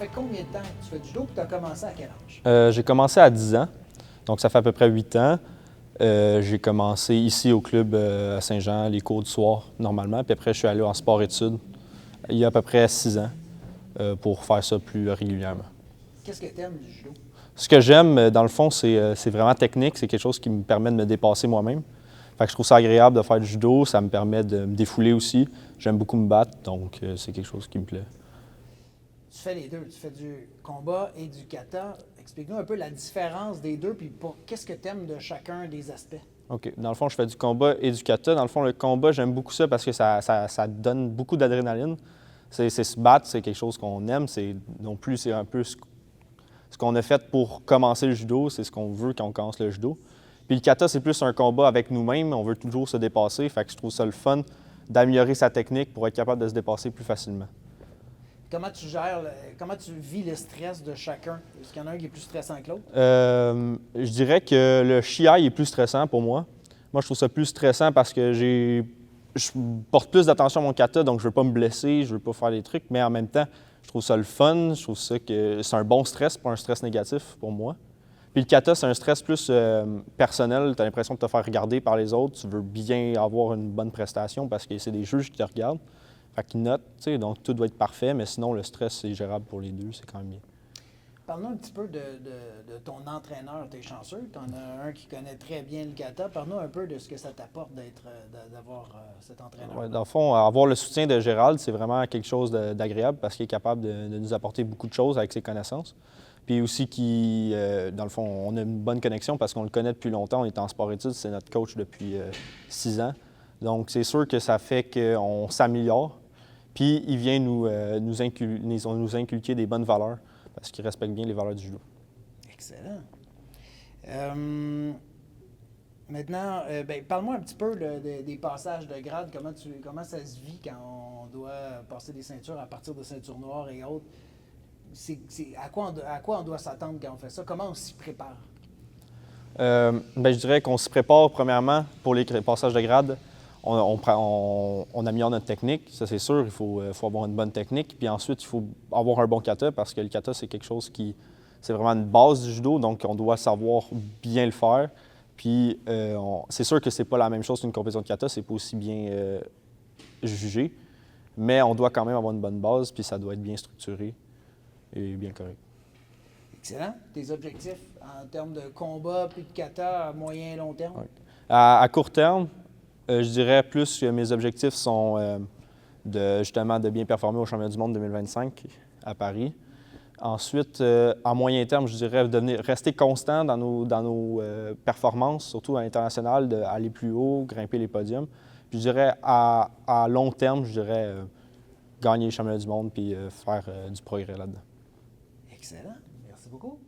fait combien de temps que tu fais du judo et tu as commencé à quel âge? J'ai commencé à 10 ans, donc ça fait à peu près 8 ans. J'ai commencé ici au club à Saint-Jean, les cours du soir normalement, puis après je suis allé en sport-études il y a à peu près 6 ans pour faire ça plus régulièrement. Qu'est-ce que tu aimes du judo? Ce que j'aime, dans le fond, c'est vraiment technique, c'est quelque chose qui me permet de me dépasser moi-même. Fait que je trouve ça agréable de faire du judo, ça me permet de me défouler aussi. J'aime beaucoup me battre, donc c'est quelque chose qui me plaît. Tu fais les deux, tu fais du combat et du kata. Explique-nous un peu la différence des deux, puis qu'est-ce que tu aimes de chacun des aspects? OK. Dans le fond, je fais du combat et du kata. Dans le fond, le combat, j'aime beaucoup ça parce que ça donne beaucoup d'adrénaline. C'est se battre, c'est quelque chose qu'on aime. Non plus, c'est un peu ce qu'on a fait pour commencer le judo, c'est ce qu'on veut quand on commence le judo. Puis le kata, c'est plus un combat avec nous-mêmes, on veut toujours se dépasser, fait que je trouve ça le fun d'améliorer sa technique pour être capable de se dépasser plus facilement. Comment tu gères, comment tu vis le stress de chacun? Est-ce qu'il y en a un qui est plus stressant que l'autre? Je dirais que le shiai est plus stressant pour moi. Moi, je trouve ça plus stressant parce que je porte plus d'attention à mon kata, donc je veux pas me blesser, je veux pas faire des trucs, mais en même temps, je trouve ça le fun, je trouve ça que c'est un bon stress, pas un stress négatif pour moi. Puis le kata, c'est un stress plus personnel, tu as l'impression de te faire regarder par les autres, tu veux bien avoir une bonne prestation parce que c'est des juges qui te regardent, fait qu'ils notent, tu sais, donc tout doit être parfait, mais sinon le stress, c'est gérable pour les deux, c'est quand même bien. Parle-nous un petit peu de ton entraîneur. Tu es chanceux, tu en as un qui connaît très bien le kata. Parle-nous un peu de ce que ça t'apporte d'avoir cet entraîneur. Ouais, dans le fond, avoir le soutien de Gérald, c'est vraiment quelque chose d'agréable parce qu'il est capable de nous apporter beaucoup de choses avec ses connaissances. Puis aussi, dans le fond, on a une bonne connexion parce qu'on le connaît depuis longtemps. On est en sport-études, c'est notre coach depuis 6 ans. Donc, c'est sûr que ça fait qu'on s'améliore. Puis, il vient nous inculquer des bonnes valeurs parce qu'il respecte bien les valeurs du judo. Excellent. Maintenant, parle-moi un petit peu des passages de grade. Comment ça se vit quand on doit passer des ceintures à partir de ceintures noires et autres? À quoi on doit s'attendre quand on fait ça? Comment on s'y prépare? Je dirais qu'on s'y prépare premièrement pour les passages de grade. On améliore notre technique, ça c'est sûr, il faut avoir une bonne technique. Puis ensuite, il faut avoir un bon kata parce que le kata, c'est quelque chose c'est vraiment une base du judo, donc on doit savoir bien le faire. Puis c'est sûr que c'est pas la même chose qu'une compétition de kata, c'est pas aussi bien jugé, mais on doit quand même avoir une bonne base, puis ça doit être bien structuré et bien correct. Excellent. Tes objectifs en termes de combat puis de kata à moyen et long terme? Ouais. À court terme, je dirais plus que mes objectifs sont justement de bien performer au championnat du monde 2025 à Paris. Ensuite, à moyen terme, je dirais rester constant dans nos performances, surtout à l'international, d'aller plus haut, grimper les podiums. Puis je dirais à long terme, je dirais gagner les championnats du monde puis faire du progrès là-dedans. Excellent. Merci beaucoup.